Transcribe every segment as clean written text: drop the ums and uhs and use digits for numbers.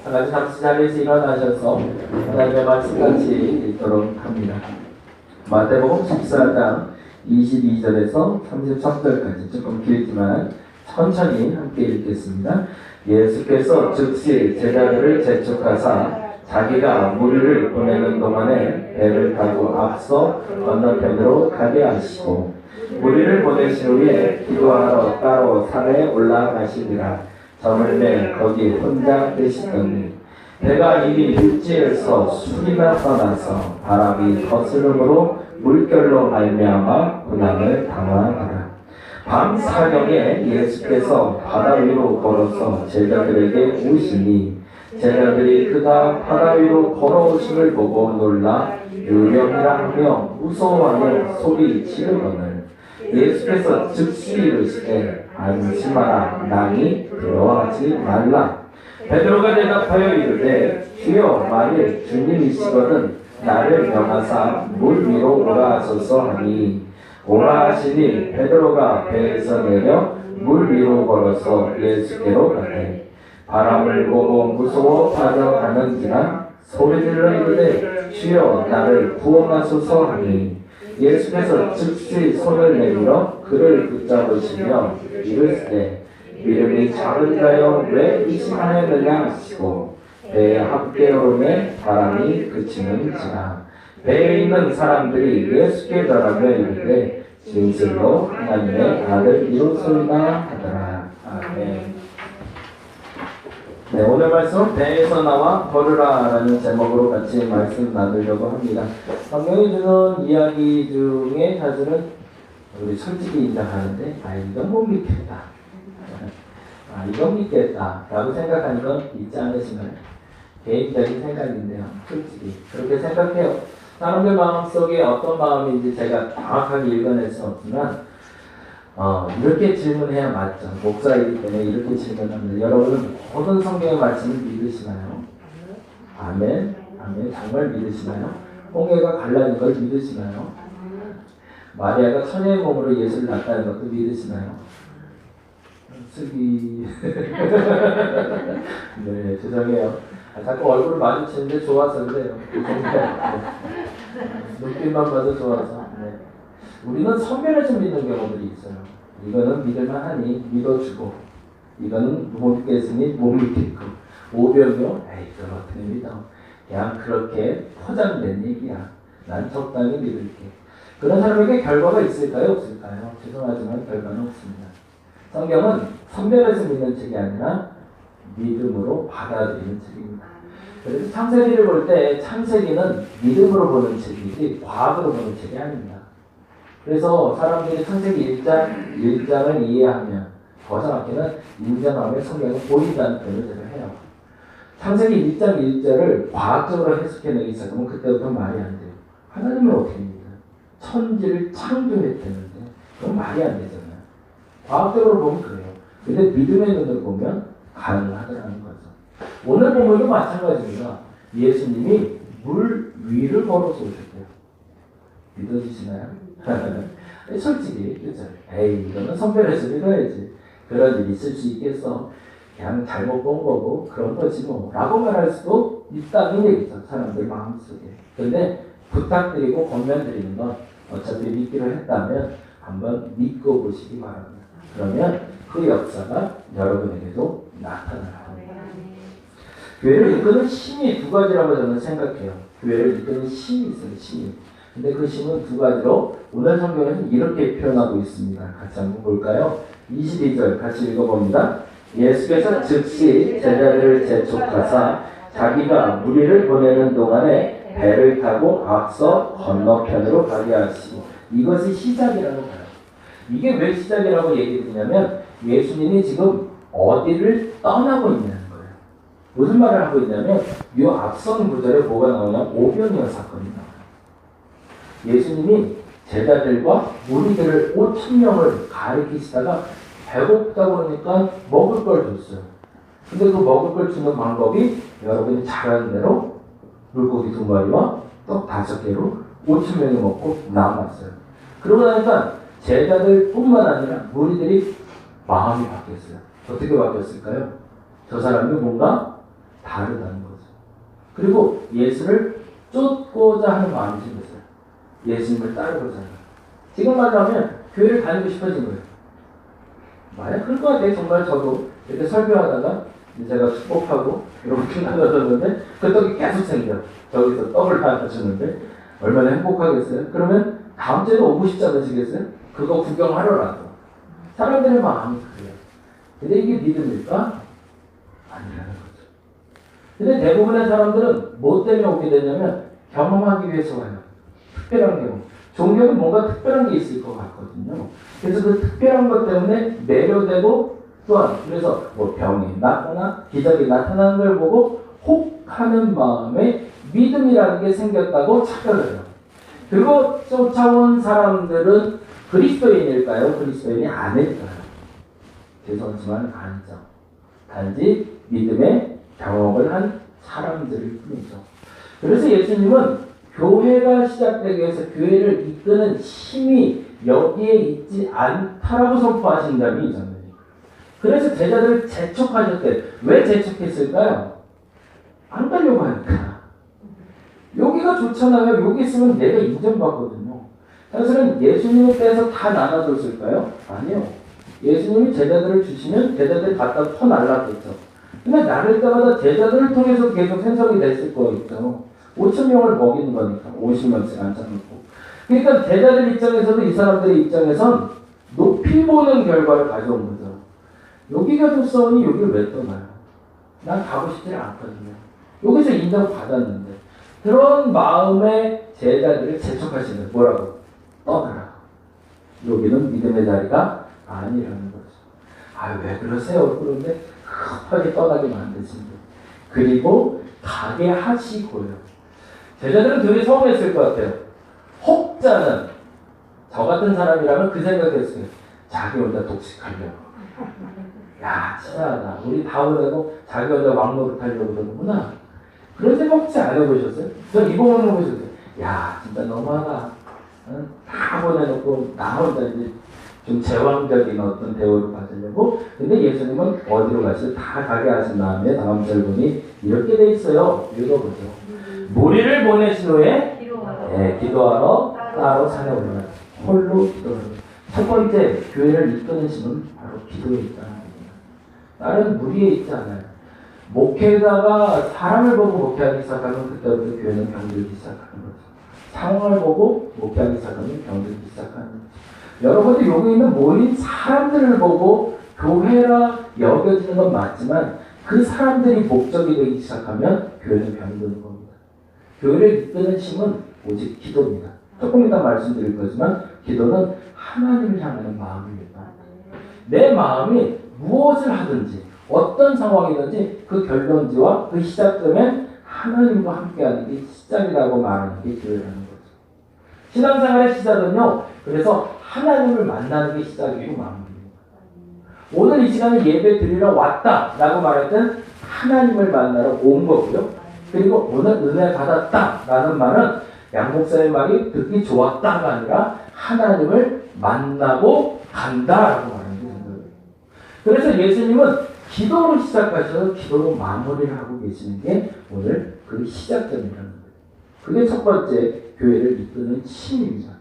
다 같이 잠시 자리에서 일어나셔서 하나님의 말씀 같이 읽도록 합니다. 마태복음 14장 22절에서 33절까지 조금 길지만 천천히 함께 읽겠습니다. 예수께서 즉시 제자들을 재촉하사 자기가 무리를 보내는 동안에 배를 타고 앞서 건너편으로 가게 하시고 무리를 보내신 후에 기도하러 따로 산에 올라가시니라. 저물매 거기 혼자 계시더니 배가 이미 육지에서 술이나 떠나서 바람이 거스름으로 물결로 말미암아 고난을 당하더라. 밤 사경에 예수께서 바다 위로 걸어서 제자들에게 오시니 제자들이 그가 바다 위로 걸어오심을 보고 놀라 유령이라 하며 무서워하며 소리 지르거늘 예수께서 즉시 이르시되 안심하라 나니 두려워하지 말라. 베드로가 대답하여 이르되 주여 만일 주님이시거든 나를 명하사 물 위로 오라 하소서 하니 오라 하시니 베드로가 배에서 내려 물 위로 걸어서 예수께로 가되 바람을 보고 무서워 빠져가는지라 소리질러 이르되 주여 나를 구원하소서 하니 예수께서 즉시 손을 내밀어 그를 붙잡으시며 이르시되 믿음이 작은 자여 왜 의심하였느냐 하시고 배에 함께 오르매 바람이 그치는지라. 배에 있는 사람들이 예수께 달하며 이르되 진실로 하나님의 아들이로소이다 하더라. 아멘. 네, 오늘 말씀은 배에서 나와 걸으라 라는 제목으로 같이 말씀 나누려고 합니다. 성경이 주는 이야기 중에 사실은 우리 솔직히 인정하는데 이건 못 믿겠다. 이건 믿겠다 라고 생각하는 건 있지 않으신가요? 개인적인 생각인데요. 솔직히 그렇게 생각해요. 사람들 마음속에 어떤 마음인지 제가 정확하게 읽어낼 수 없지만 이렇게 질문해야 맞죠. 목사이기 때문에 이렇게 질문합니다. 여러분은 모든 성경의 말씀을 믿으시나요? 아멘. 아멘. 정말 믿으시나요? 홍해가 갈라진 걸 믿으시나요? 마리아가 처녀의 몸으로 예수를 낳았다는 것도 믿으시나요? 쓰기 네, 죄송해요. 자꾸 얼굴을 마주치는데 좋아서 그래요. 눈빛만 봐도 좋아서. 네. 우리는 선별해서 믿는 경우들이 있어요. 이거는 믿을만하니 믿어주고 이거는 못 믿겠으니 못 믿겠고 오별료 이건 어떻게 믿어. 그냥 그렇게 포장된 얘기야. 난 적당히 믿을게. 그런 사람에게 결과가 있을까요? 없을까요? 죄송하지만 결과는 없습니다. 성경은 선별해서 믿는 책이 아니라 믿음으로 받아들이는 책입니다. 그래서 창세기를 볼 때 창세기는 믿음으로 보는 책이지 과학으로 보는 책이 아닙니다. 그래서 사람들이 창세기 1장을 이해하면 더 정확히는 인정하며 성경을 보인다는 표현을 제가 해요. 창세기 1장 1절을 과학적으로 해석해내기 시작하면 그때부터 말이 안 돼요. 하나님은 어떻게 믿어요? 천지를 창조했다는데 그건 말이 안 되잖아요. 과학적으로 보면 그래요. 근데 믿음의 눈으로 보면 가능하다는 거죠. 오늘 본문도 마찬가지입니다. 예수님이 물 위를 걸어서 오셨대요. 믿어지시나요? 솔직히 그렇죠. 이거는 선별해서 믿어야지. 그런 일이 있을 수 있겠어. 그냥 잘못 본 거고 그런 거지 뭐 라고 말할 수도 있다는 얘기죠. 사람들 마음속에. 근데 부탁드리고 권면드리는 건 어차피 믿기로 했다면 한번 믿고 보시기 바랍니다. 그러면 그 역사가 여러분에게도 나타나라. 교회를 이끄는 힘이 두 가지라고 저는 생각해요. 교회를 이끄는 힘이 있어요. 힘이. 근데 그 힘은 두 가지로 오늘 성경에는 이렇게 표현하고 있습니다. 같이 한번 볼까요? 22절 같이 읽어봅니다. 예수께서 즉시 제자들을 재촉하사 자기가 무리를 보내는 동안에 배를 타고 앞서 건너편으로 가게 하시고 이것이 시작이라고 봐요. 이게 왜 시작이라고 얘기 드리냐면 예수님이 지금 어디를 떠나고 있냐는 거예요. 무슨 말을 하고 있냐면 이 앞선 구절에 뭐가 나오냐면 오병이어 사건이 나와요. 예수님이 제자들과 무리들을 5,000명을 가리키시다가 배고프다고 그러니까 먹을 걸 줬어요. 근데 그 먹을 걸 주는 방법이 여러분이 잘 아는 대로 물고기 2마리와 떡 5개로 5,000명이 먹고 남았어요. 그러고 나니까 제자들뿐만 아니라 무리들이 마음이 바뀌었어요. 어떻게 바뀌었을까요? 저 사람이 뭔가 다르다는 거죠. 그리고 예수를 쫓고자 하는 마음이 생겼어요. 예수님을 따르고자 하는. 지금 말로 하면 교회를 다니고 싶어진 거예요. 만약 그럴 것 같아요. 정말 저도 이렇게 설교하다가 제가 축복하고 이렇게 나눠줬는데 그 떡이 계속 생겨. 저기서 떡을 하나 주는데 얼마나 행복하겠어요? 그러면 다음 주에도 오고 싶지 않으시겠어요? 그거 구경하러라도. 사람들의 마음이 그래요. 근데 이게 믿음일까? 아니라는 거죠. 근데 대부분의 사람들은 뭐 때문에 오게 되냐면 경험하기 위해서 와요. 특별한 경험. 종교는 뭔가 특별한 게 있을 것 같거든요. 그래서 그 특별한 것 때문에 매료되고 또한 그래서 뭐 병이 나거나 기적이 나타나는 걸 보고 혹하는 마음에 믿음이라는 게 생겼다고 착각을 해요. 그리고 쫓아온 사람들은 그리스도인일까요? 그리스도인이 아닐까요? 죄송하지만 아니죠. 단지 믿음의 경험을 한 사람들일 뿐이죠. 그래서 예수님은 교회가 시작되기 위해서 교회를 이끄는 힘이 여기에 있지 않다라고 선포하신다는 이잖아요. 그래서 제자들을 재촉하셨대. 왜 재촉했을까요? 안 가려고 하니까. 여기가 좋잖아요. 여기 있으면 내가 인정받거든요. 사실은 예수님의 때에서 다 나눠줬을까요? 아니요. 예수님이 제자들을 주시면 제자들이 갖다 퍼날랐겠죠. 근데 나를 때마다 제자들을 통해서 계속 생성이 됐을 거겠죠. 5,000명을 먹이는 거니까 50명씩 앉혀놓고. 그러니까 제자들 입장에서도 이 사람들의 입장에선 높이 보는 결과를 가져온 거죠. 여기가 좋사오니 여기를 왜 떠나요? 난 가고 싶지 않거든요. 여기서 인정받았는데 그런 마음의 제자들을 재촉하시는 뭐라고? 떠나라. 여기는 믿음의 자리가 아니라는 거죠. 아, 왜 그러세요? 그런데 급하게 떠나게 만드신데 그리고 가게 하시고요. 제자들은 되게 서운했을 것 같아요. 혹자는 저 같은 사람이라면 그 생각했어요. 자기 혼자 독식하려고. 야, 치사하다. 우리 다 보내고 자기 혼자 왕노릇 하려고 그러는구나. 그런 생각 혹시 안 해보셨어요? 전 이거 보는 거 보셨어요. 야, 진짜 너무하다. 응? 다 보내놓고 나 혼자 이제 좀 제왕적인 어떤 대우를 받으려고. 근데 예수님은 어디로 가시죠? 다 가게 하신 다음에 다음 절 보니 이렇게 돼 있어요. 읽어보죠. 무리를 보내신 후에 기도하러 따로 산에 올라가요. 홀로 기도하러. 첫 번째 교회를 이끄는 힘은 바로 기도에 있다는 겁니다. 다른 무리에 있지 않아요. 목회자가 사람을 보고 목회하기 시작하면 그때부터 교회는 병들기 시작하는 거죠. 상황을 보고 목회하기 시작하면 병들기 시작하는 거죠. 여러분들 여기 있는 모인 사람들을 보고 교회라 여겨지는 건 맞지만 그 사람들이 목적이 되기 시작하면 교회는 병드는 겁니다. 교회를 이끄는 힘은 오직 기도입니다. 조금 이따 말씀드릴 거지만 기도는 하나님을 향하는 마음입니다. 내 마음이 무엇을 하든지 어떤 상황이든지 그 결론지와 그 시작점에 하나님과 함께하는 게 시작이라고 말하는 게 교회라는 거죠. 신앙생활의 시작은요. 그래서 하나님을 만나는 게 시작이고 마무리입니다. 오늘 이 시간에 예배 드리러 왔다라고 말할 땐 하나님을 만나러 온 거고요. 그리고 오늘 은혜 받았다라는 말은 양 목사의 말이 듣기 좋았다가 아니라 하나님을 만나고 간다라고 말하는 거예요. 그래서 예수님은 기도로 시작하셔서 기도로 마무리를 하고 계시는 게 오늘 그 시작점이라는 거예요. 그게 첫 번째 교회를 이끄는 힘입니다.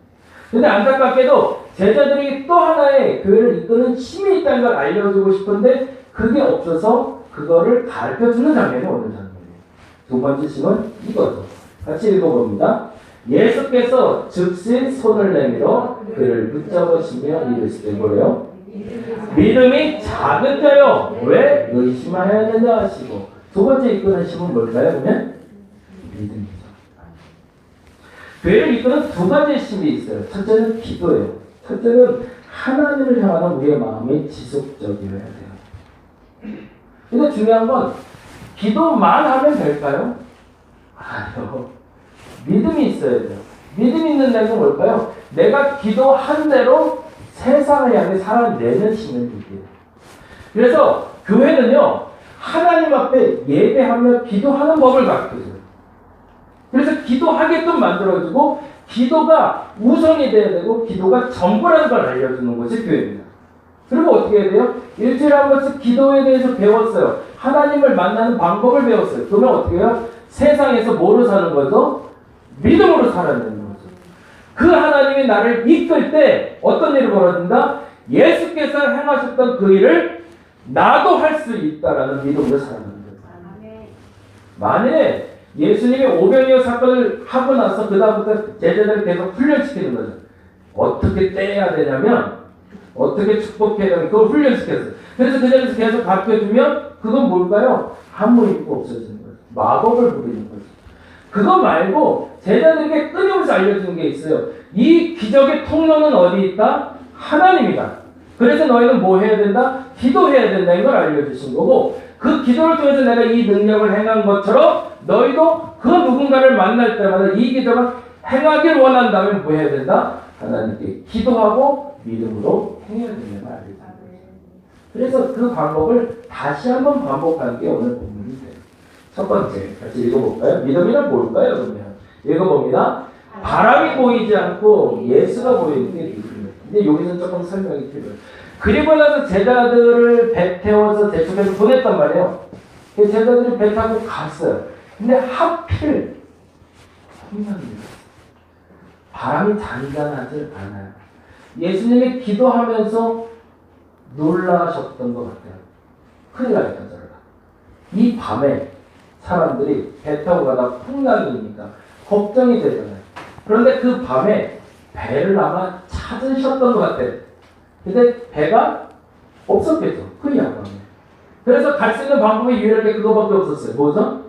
근데 안타깝게도 제자들이 또 하나의 교회를 이끄는 힘이 있다는 걸 알려주고 싶은데 그게 없어서 그거를 가르쳐주는 장면이 오늘 장면이에요. 두 번째 힘은 이거죠. 같이 읽어봅니다. 예수께서 즉시 손을 내밀어 그를 붙잡으시며 이르시되 뭐래요? 믿음이 작은 자요 왜 의심하여야 된다 하시고. 두 번째 이끄는 힘은 뭘까요? 보면 믿음이죠. 교회를 이끄는 두 가지 힘이 있어요. 첫째는 기도예요. 첫째는 하나님을 향하는 우리의 마음이 지속적이어야 돼요. 근데 중요한 건 기도만 하면 될까요? 아니요. 믿음이 있어야 돼요. 믿음이 있는 데가 뭘까요? 내가 기도한 대로 세상을 향해 살아내는 힘을 주기요. 그래서 교회는요. 하나님 앞에 예배하며 기도하는 법을 가르쳐줘요. 그래서 기도하게끔 만들어주고 기도가 우선이 돼야 되고 기도가 전부라는 걸 알려주는 것이 교회입니다. 그리고 어떻게 해야 돼요? 일주일에 한 번씩 기도에 대해서 배웠어요. 하나님을 만나는 방법을 배웠어요. 그러면 어떻게 해요? 세상에서 뭐로 사는 거죠? 믿음으로 살아야 되는 거죠. 그 하나님이 나를 이끌 때 어떤 일이 벌어진다? 예수께서 행하셨던 그 일을 나도 할 수 있다라는 믿음으로 살아가는 거예요. 만약에 예수님이 오병이어 사건을 하고 나서 그 다음부터 제자들을 계속 훈련시키는 거죠. 어떻게 떼야 되냐면 어떻게 축복해야 되냐면 그걸 훈련시켰어요. 그래서 그 자리에서 계속 가르쳐주면 그건 뭘까요? 아무 일도 없어지는 거예요. 마법을 부리는 거죠. 그거 말고 제자들에게 끊임없이 알려주는 게 있어요. 이 기적의 통로는 어디 있다? 하나님이다. 그래서 너희는 뭐 해야 된다? 기도해야 된다는 걸 알려주신 거고 그 기도를 통해서 내가 이 능력을 행한 것처럼 너희도 그 누군가를 만날 때마다 이 기적을 행하길 원한다면 뭐 해야 된다? 하나님께 기도하고 믿음으로 행해야 된다는 걸 알려줍니다. 그래서 그 방법을 다시 한번 반복하는 게 오늘 본문이 돼요. 첫 번째, 같이 읽어볼까요? 믿음이란 뭘까요? 그러면 읽어봅니다. 바람이 보이지 않고 예수가 보이는 게 믿음이에요. 근데 여기서 조금 설명이 필요해요. 그리고 나서 제자들을 배 태워서 대축에서 보냈단 말이에요. 제자들이 배 타고 갔어요. 근데 하필 바람이 잔잔하지 않아요. 예수님이 기도하면서 놀라셨던 것 같아요. 큰일 나겠다 저러다. 이 밤에 사람들이 배 타고 가다 풍랑이니까 걱정이 되잖아요. 그런데 그 밤에 배를 아마 찾으셨던 것 같아요. 근데 배가 없었겠죠. 그 야밤에. 그래서 갈 수 있는 방법이 유일하게 그거밖에 없었어요. 뭐죠?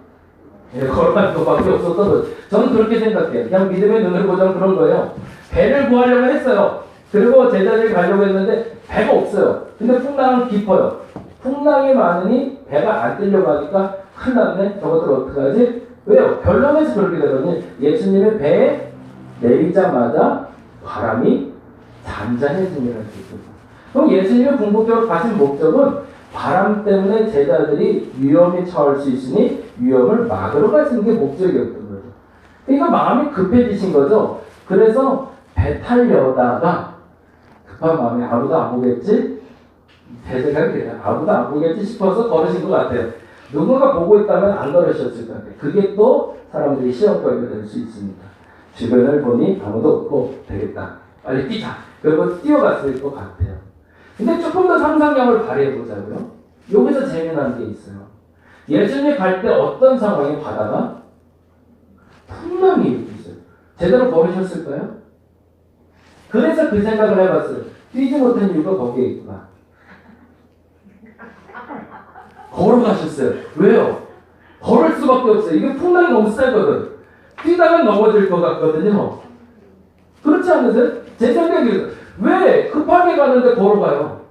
걸어가는 것밖에 없었던 거죠. 저는 그렇게 생각해요. 그냥 믿음의 눈을 보자면 그런 거예요. 배를 구하려고 했어요. 그리고 제자들이 가려고 했는데 배가 없어요. 근데 풍랑은 깊어요. 풍랑이 많으니 배가 안 뜨려고 하니까 큰일 났네. 저것들 어떡하지? 왜요? 결론에서 그렇게 되더니 예수님의 배에 내리자마자 바람이 잔잔해지니라는 뜻이죠. 그럼 예수님의 궁극적으로 가진 목적은 바람 때문에 제자들이 위험에 처할 수 있으니 위험을 막으러 가시는 게 목적이었던 거죠. 그러니까 마음이 급해지신 거죠. 그래서 배 타려다가 급한 마음에 아무도 안 보겠지? 제 생각이 그래요. 아무도 안 보겠지 싶어서 걸으신 것 같아요. 누군가 보고 있다면 안 걸으셨을 것 같아요. 그게 또 사람들이 시험거리가 될 수 있습니다. 주변을 보니 아무도 없고 되겠다. 빨리 뛰자. 그리고 뛰어갔을 것 같아요. 근데 조금 더 상상력을 발휘해보자고요. 여기서 재미난 게 있어요. 예수님이 갈 때 어떤 상황에 바다가 풍랑이 있어요. 제대로 걸으셨을까요? 그래서 그 생각을 해봤어요. 뛰지 못한 이유가 거기에 있구나. 걸어가셨어요. 왜요? 걸을 수밖에 없어요. 이게 풍랑이 너무 세거든. 뛰다가 넘어질 것 같거든요. 그렇지 않으세요? 제 생각이 왜 급하게 가는데 걸어가요?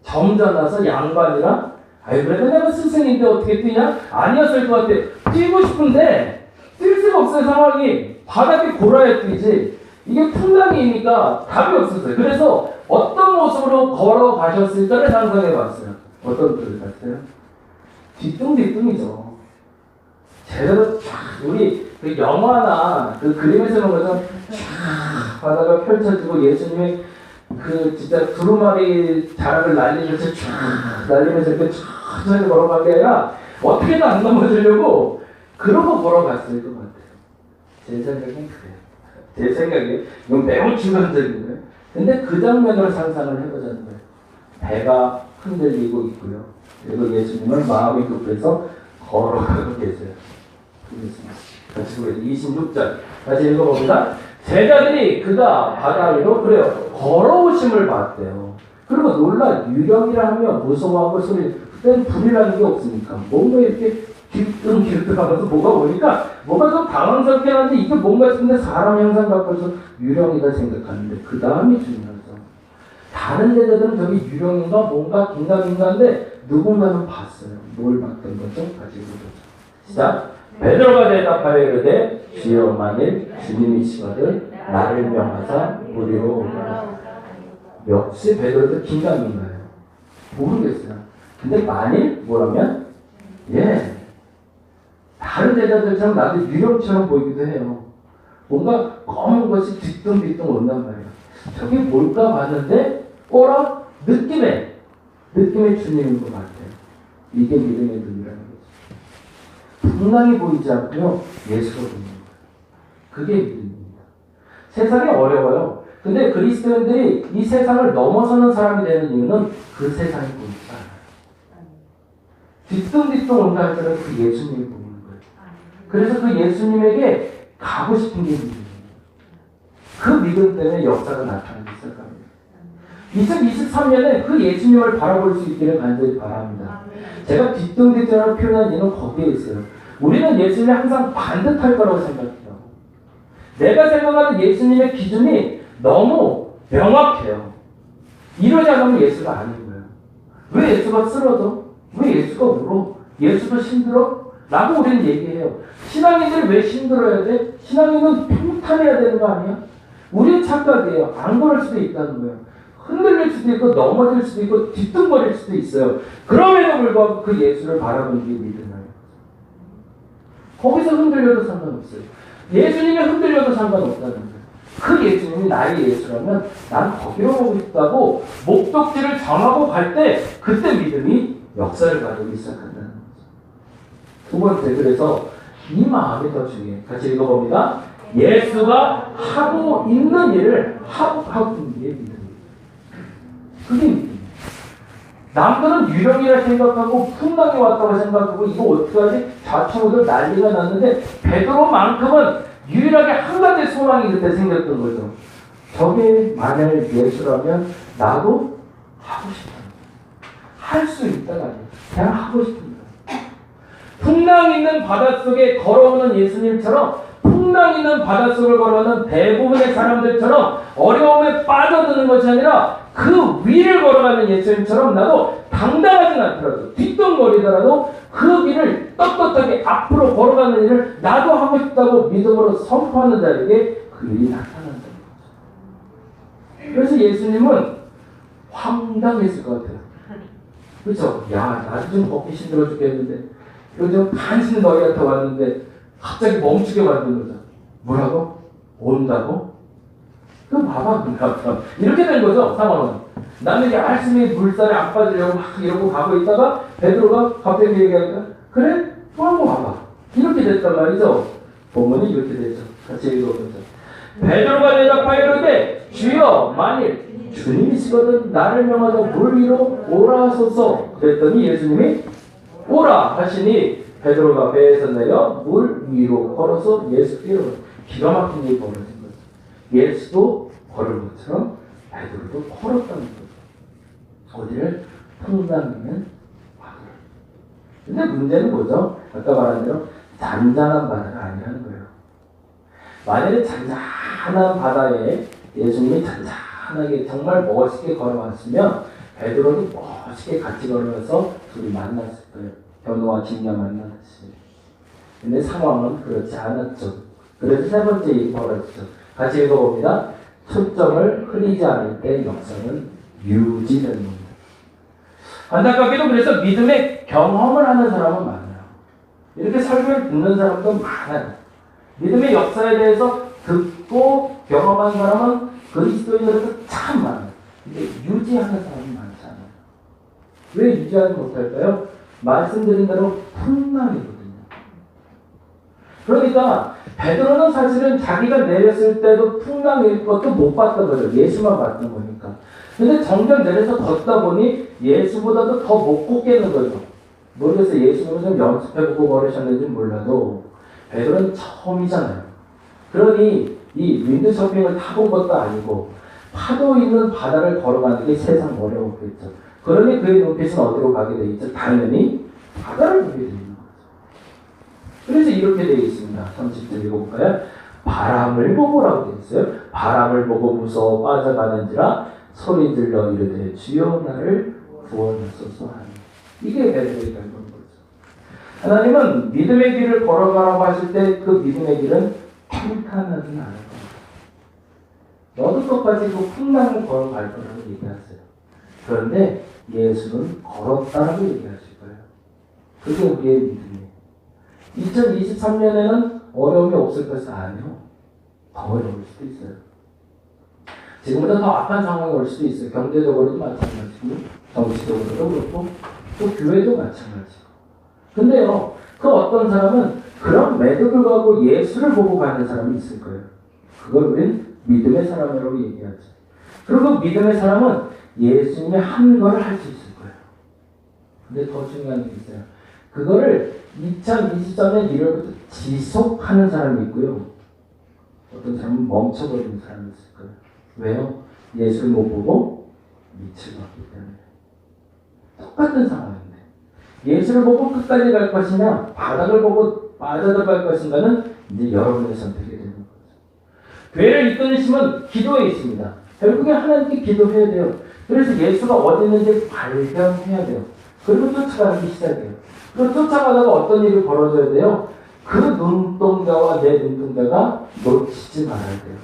점잖아서 양반이라 아이 그래도 내가 스승인데 어떻게 뛰냐? 아니었을 것 같아. 뛰고 싶은데 뛸 수가 없어요. 상황이. 바닥에 골아야 뛰지. 이게 풍랑이니까 답이 없었어요. 그래서 어떤 모습으로 걸어가셨을까를 상상해봤어요. 어떤 뜻 같아요? 뒤뚱뒤뚱이죠. 제대로 쫙 우리 그 영화나 그 그림에서 보는 것처럼 쫙 바다가 펼쳐지고 예수님이 그 진짜 두루마리 자락을 날리면서 쫙 날리면서 이렇게 천천히 걸어간 게 아니라 어떻게든 안 넘어지려고 그러고 걸어갔을 것 같아요. 제 생각엔 그래요. 제 생각에 이건 매우 주관적인 거예요. 근데 그 장면으로 상상을 해보자는 거예요. 배가 흔들리고 있고요. 그리고 예수님은 마음이 급해서 걸어가고 계세요. 같이 보세요. 26절 다시 읽어봅니다. 제자들이 그가 바다 위로 그래요. 걸어오심을 봤대요. 그리고 놀라 유령이라 하면 무서워하고 소리 그때는 불이라는 게 없으니까 뭔가 이렇게 길쭉하면서 뭐가 오니까 뭔가 좀 당황스럽게 하는데 이게 뭔가 싶은데 사람 형상 갖고 해서 유령이다 생각하는데 그 다음이 중요하죠. 다른 제자들은 저기 유령인가 뭔가 긴가민가인데 누군가는 봤어요. 뭘 봤던 거죠? 같이 보죠. 시작. 베드로가 대답하여 이르되 주여 만일 주님이시거든 나를 명하사 우리로 오라. 역시 베드로도 긴가민가해요. 모르겠어요. 근데 만일 뭐라면 다른 제자들처럼 나도 유령처럼 보이기도 해요. 뭔가 검은 것이 뒤뚱뒤뚱 온단 말이에요. 저게 뭘까 봤는데 느낌의 주님인 것 같아요. 이게 믿음의 눈이라는 거죠. 풍랑이 보이지 않고요. 예수가 보이는 거예요. 그게 믿음입니다. 세상이 어려워요. 근데 그리스도인들이 이 세상을 넘어서는 사람이 되는 이유는 그 세상이 보이지 않아요. 뒤뚱뒤뚱 온다 할때는 그 예수님이 보이는 거예요. 그래서 그 예수님에게 가고 싶은 게 믿음이에요. 그 믿음 때문에 역사가 나타나기 시작합니다. 2023년에 그 예수님을 바라볼 수 있기를 간절히 바랍니다. 제가 뒤뚱뒤뚱이라고 표현한 이유는 거기에 있어요. 우리는 예수님이 항상 반듯할 거라고 생각해요. 내가 생각하는 예수님의 기준이 너무 명확해요. 이러지 않으면 예수가 아닌 거예요. 왜 예수가 쓰러져? 왜 예수가 울어? 예수도 힘들어? 라고 우리는 얘기해요. 신앙인들이 왜 힘들어야 돼? 신앙인은 평탄해야 되는 거 아니야? 우리의 착각이에요. 안 그럴 수도 있다는 거예요. 흔들릴 수도 있고 넘어질 수도 있고 뒤뚱거릴 수도 있어요. 그럼에도 불구하고 그 예수를 바라보는 게 믿음이에요. 거기서 흔들려도 상관없어요. 예수님이 흔들려도 상관없다는 거예요. 그 예수님이 나의 예수라면 난 거기로 오고 싶다고 목적지를 정하고 갈 때 그때 믿음이 역사를 가지기 시작한다는 거죠. 두 번째, 그래서 이 마음이 더 중요해요. 같이 읽어봅니다. 예수가 하고 있는 일을 하고 있는 게 믿음이에요. 그게 믿음이에요. 남들은 유령이라 생각하고 풍랑이 왔다고 생각하고 이거 어떻게 하지? 좌충우돌 난리가 났는데 베드로만큼은 유일하게 한 가지 소망이 그때 생겼던 거죠. 저게 만약 예수라면 나도 하고 싶다. 할 수 있다가 아니에요. 그냥 하고 싶은 거예요. 풍랑 있는 바닷속에 걸어오는 예수님처럼 풍랑 있는 바닷속을 걸어오는 대부분의 사람들처럼 어려움에 빠져드는 것이 아니라 그 위를 걸어가는 예수님처럼 나도 당당하진 않더라도 뒷동거리더라도 그 길을 떳떳하게 앞으로 걸어가는 일을 나도 하고 싶다고 믿음으로 선포하는 자에게 그 일이 나타난다는 거죠. 그래서 예수님은 황당했을 것 같아요. 그렇죠? 야, 나도 좀 걷기 힘들어 죽겠는데 요즘 간신히 너희한테 왔는데 갑자기 멈추게 만드는 거죠. 뭐라고? 온다고? 그럼 봐봐, 그럼 이렇게 된 거죠, 상황은. 나는 이게 말씀이 물살에 안 빠지려고 막 이러고 가고 있다가 베드로가 갑자기 얘기하니까 그래? 또 한번 와봐. 이렇게 됐단 말이죠. 본문이 이렇게 되죠. 같이 읽어보죠. 베드로가 대답하여 이르되 주여 만일 주님이시거든 나를 명하여 물 위로 오라 하소서. 그랬더니 예수님이 오라 하시니 베드로가 배에서 내려 물 위로 걸어서 예수께 이르러 기가 막힌 일이 벌어진 거죠. 예수도 걸은 것처럼 베드로도 걸었다는 거죠. 어디를? 풍랑이는 바다를. 근데 문제는 뭐죠? 아까 말한 대로 잔잔한 바다가 아니라는 거예요. 만약에 잔잔한 바다에 예수님이 잔잔하게 정말 멋있게 걸어왔으면 베드로도 멋있게 같이 걸어서 둘이 만났을 거예요. 변호와 직녀 만났지. 근데 상황은 그렇지 않았죠. 그래서 세 번째 일이 벌어지죠. 같이 읽어봅니다. 초점을 흐리지 않을 때 역사는 유지됩니다. 안타깝게도 그래서 믿음의 경험을 하는 사람은 많아요. 이렇게 설교를 듣는 사람도 많아요. 믿음의 역사에 대해서 듣고 경험한 사람은 그리스도인으로서 참 많아요. 근데 유지하는 사람이 많지 않아요. 왜 유지하지 못할까요? 말씀드린 대로 풍랑이거든요. 그러니까 베드로는 사실은 자기가 내렸을 때도 풍랑일 것도 못 봤던 거죠. 예수만 봤던 거니까. 근데 정작 내려서 걷다 보니 예수보다도 더 못 걷겠는 거죠. 모르겠어요. 예수님은 좀 연습해보고 걸으셨는지 몰라도 베드로는 처음이잖아요. 그러니 이 윈드서핑을 타본 것도 아니고 파도 있는 바다를 걸어가는 게 세상 어려웠겠죠. 그러니 그의 눈빛은 어디로 가게 돼 있죠? 당연히 바다를 보게 되는 거죠. 그래서 이렇게 되어 있습니다. 30절 읽어볼까요? 바람을 보고라고 되어 있어요. 바람을 보고 무서워 빠져가는지라 소리 질러 이르되 주여 나를 구원하소서 하니. 이게 베드로의 결론인 거죠. 하나님은 믿음의 길을 걸어가라고 하실 때 그 믿음의 길은 평탄하지는 않을 겁니다. 너도 똑같이 그 풍랑을 걸어갈 거라고 얘기하세요. 그런데 예수는 걸었다라고 얘기하실 거예요. 그게 우리의 믿음이에요. 2023년에는 어려움이 없을 것이 아니에요. 더 어려울 수도 있어요. 지금보다 더 악한 상황이 올 수도 있어요. 경제적으로도 마찬가지고 정치적으로도 그렇고 또 교회도 마찬가지고. 근데요, 그 어떤 사람은 그럼에도 불구하고 예수를 보고 가는 사람이 있을 거예요. 그걸 우린 믿음의 사람이라고 얘기하죠. 그리고 믿음의 사람은 예수님의 한 거를 할 수 있을 거예요. 근데 더 중요한 게 있어요. 그거를 2023년 1월부터 지속하는 사람이 있고요. 어떤 사람은 멈춰버리는 사람이 있을 거예요. 왜요? 예수를 못 보고 밑을 봤기 때문에. 똑같은 상황인데 예수를 보고 끝까지 갈 것이냐 바닥을 보고 빠져들어갈 것인가는 이제 여러분의 선택이 되는 거죠. 교회를 이끄는 힘은 기도에 있습니다. 결국에 하나님께 기도해야 돼요. 그래서 예수가 어디 있는지 발견해야 돼요. 그리고 쫓아가기 시작해요. 그리고 쫓아가다가 어떤 일이 벌어져야 돼요? 그 눈동자와 내 눈동자가 놓치지 말아야 돼요.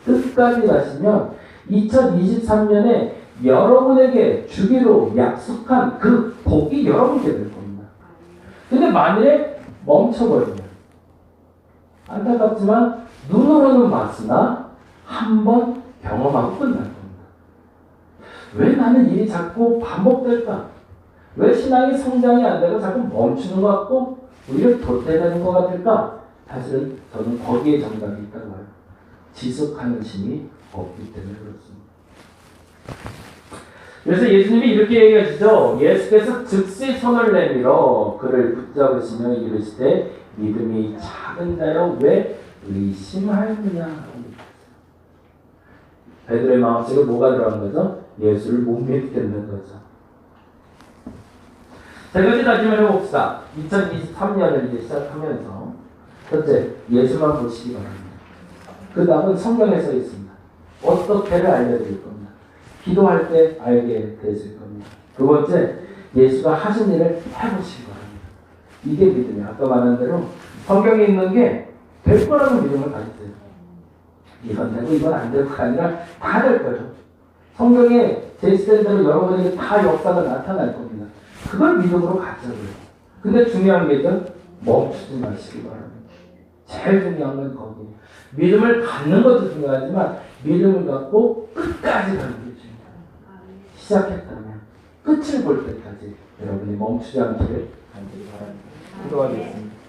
끝까지 가시면 2023년에 여러분에게 주기로 약속한 그 복이 여러분께 될 겁니다. 근데 만일에 멈춰버리면 안타깝지만 눈으로는 봤으나 한번 경험하고 끝날 겁니다. 왜 나는 일이 자꾸 반복될까? 왜 신앙이 성장이 안 되고 자꾸 멈추는 것 같고 오히려 도태되는 것 같을까? 사실은 저는 거기에 정답이 있다고 봐요. 지속하는 힘이 없기 때문에 그렇습니다. 그래서 예수님이 이렇게 얘기하시죠. 예수께서 즉시 손을 내밀어 그를 붙잡으시며 이르시되 믿음이 작은 자여 왜 의심하였느냐. 베드로의 마음속에 뭐가 들어간 거죠? 예수를 못 믿겠는 거죠. 세 가지 다짐을 해봅시다. 2023년을 이제 시작하면서 첫째, 예수만 보시기 바랍니다. 그 다음은 성경에 써 있습니다. 어떻게를 알려드릴 겁니다. 기도할 때 알게 되실 겁니다. 두 번째, 예수가 하신 일을 해보시기 바랍니다. 이게 믿음이에요. 아까 말한 대로 성경에 있는 게 될 거라고 믿음을 가지세요. 이건 되고 이건 안 될거 아니라 다 될 거죠. 성경에 제시된 대로 여러분에게 다 역사가 나타날 겁니다. 그걸 믿음으로 가져고요. 근데 중요한 게 멈추지 마시기 바랍니다. 제일 중요한 건 거기에요. 믿음을 갖는 것도 중요하지만 믿음을 갖고 끝까지 가는 게 중요해요. 시작했다면 끝을 볼 때까지 여러분이 멈추지 않기를 간절히 바랍니다. 기도하겠습니다.